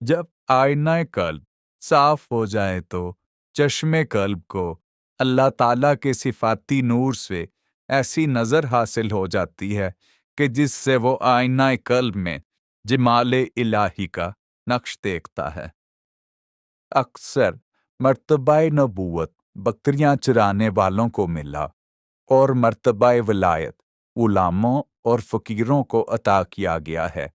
जब आईना कल्ब साफ हो जाए तो चश्मे कल्ब को अल्लाह ताला के सिफाती नूर से ऐसी नज़र हासिल हो जाती है कि जिससे वो आईना कल्ब में जमाले इलाही का नक्श देखता है। अक्सर मर्तबा नबूवत बकरियां चराने वालों को मिला और मर्तबा विलायत उलामों और फ़कीरों को अता किया गया है।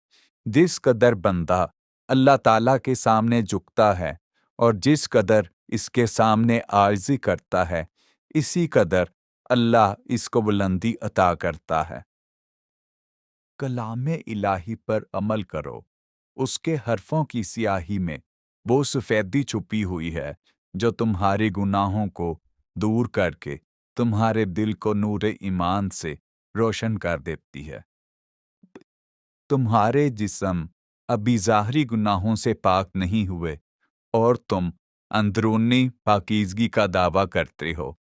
जिस कदर बंदा अल्लाह ताला के सामने झुकता है और जिस कदर इसके सामने आर्ज़ी करता है, इसी कदर अल्लाह इसको बुलंदी अता करता है। कलामे इलाही पर अमल करो। उसके हरफों की स्याही में वो सफ़ेदी छुपी हुई है जो तुम्हारे गुनाहों को दूर करके तुम्हारे दिल को नूरे ईमान से रोशन कर देती है। तुम्हारे जिस्म अभी ज़ाहरी गुनाहों से पाक नहीं हुए और तुम अंदरूनी पाकीज़गी का दावा करते हो।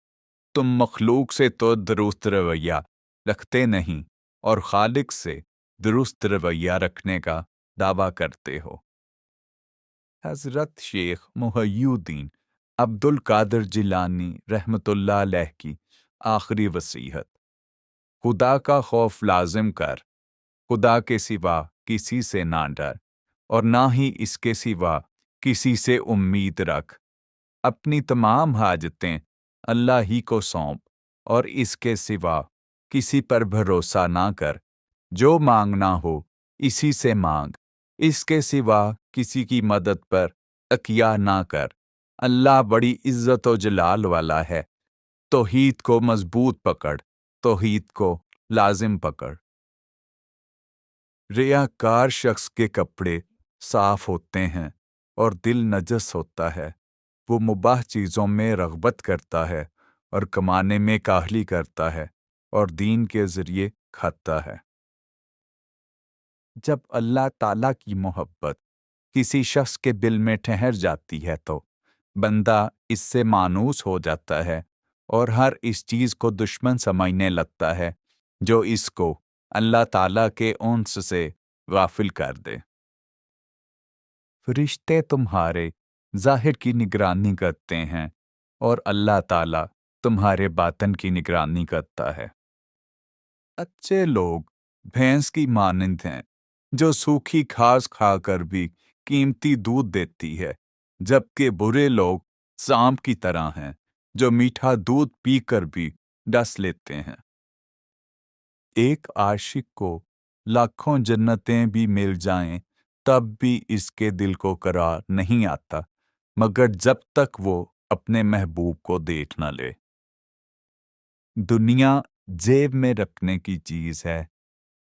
तुम मखलूक से तो दुरुस्त रवैया रखते नहीं और खालिक से दुरुस्त रवैया रखने का दावा करते हो। हज़रत शेख मुहय्युद्दीन अब्दुल कादिर जिलानी रहमतुल्लाह अलैह की आखिरी वसीयत। खुदा का खौफ लाजिम कर, खुदा के सिवा किसी से ना डर और ना ही इसके सिवा किसी से उम्मीद रख। अपनी तमाम हाजतें अल्लाह ही को सौंप और इसके सिवा किसी पर भरोसा ना कर। जो मांगना हो इसी से मांग, इसके सिवा किसी की मदद पर तकिया ना कर। अल्लाह बड़ी इज्जत और जलाल वाला है। तौहीद को मजबूत पकड़, तौहीद को लाजिम पकड़। रियाकार शख्स के कपड़े साफ होते हैं और दिल नजस होता है। वो मुबाह चीज़ों में रग़बत करता है और कमाने में काहली करता है और दीन के ज़रिए खाता है। जब अल्लाह ताला की मोहब्बत किसी शख्स के दिल में ठहर जाती है तो बंदा इससे मानूस हो जाता है और हर इस चीज़ को दुश्मन समझने लगता है जो इसको अल्लाह ताला के उन्स से गाफिल कर दे। फरिश्ते तुम्हारे ज़ाहिर की निगरानी करते हैं और अल्लाह ताला तुम्हारे बातन की निगरानी करता है। अच्छे लोग भैंस की मानिंद हैं जो सूखी घास खाकर भी कीमती दूध देती है, जबकि बुरे लोग सांप की तरह हैं जो मीठा दूध पीकर भी डस लेते हैं। एक आशिक को लाखों जन्नतें भी मिल जाएं तब भी इसके दिल को करार नहीं आता मगर जब तक वो अपने महबूब को देख न ले। दुनिया जेब में रखने की चीज है,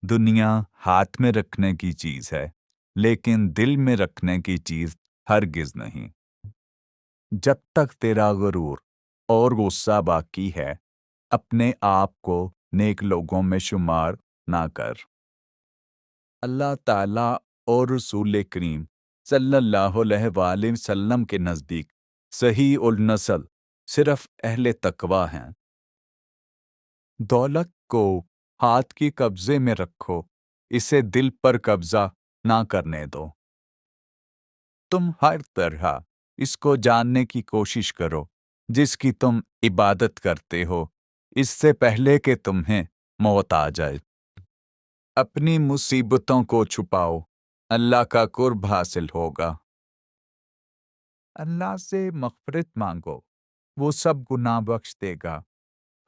दुनिया हाथ में रखने की चीज है, लेकिन दिल में रखने की चीज हरगिज नहीं। जब तक तेरा गुरूर और गुस्सा बाकी है, अपने आप को नेक लोगों में शुमार ना कर। अल्लाह ताला और रसूल करीम सल्लल्लाहु अलैहि वसल्लम के नज़दीक सही उल नस्ल सिर्फ अहले तकवा हैं। दौलत को हाथ के कब्जे में रखो, इसे दिल पर कब्जा ना करने दो। तुम हर तरह इसको जानने की कोशिश करो जिसकी तुम इबादत करते हो, इससे पहले कि तुम्हें मौत आ जाए। अपनी मुसीबतों को छुपाओ, अल्लाह का कुर्ब हासिल होगा। अल्लाह से मग़फ़िरत मांगो, वो सब गुनाह बख्श देगा।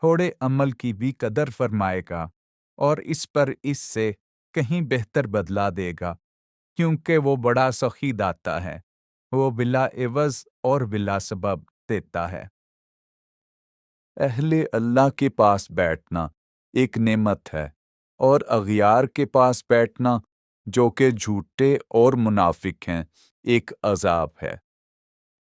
थोड़े अमल की भी कदर फरमाएगा और इस पर इससे कहीं बेहतर बदला देगा, क्योंकि वो बड़ा सखी दाता है। वो बिला एवज़ और बिला सबब देता है। अहले अल्लाह के पास बैठना एक नेमत है और अगियार के पास बैठना जो कि झूठे और मुनाफिक हैं एक अजाब है।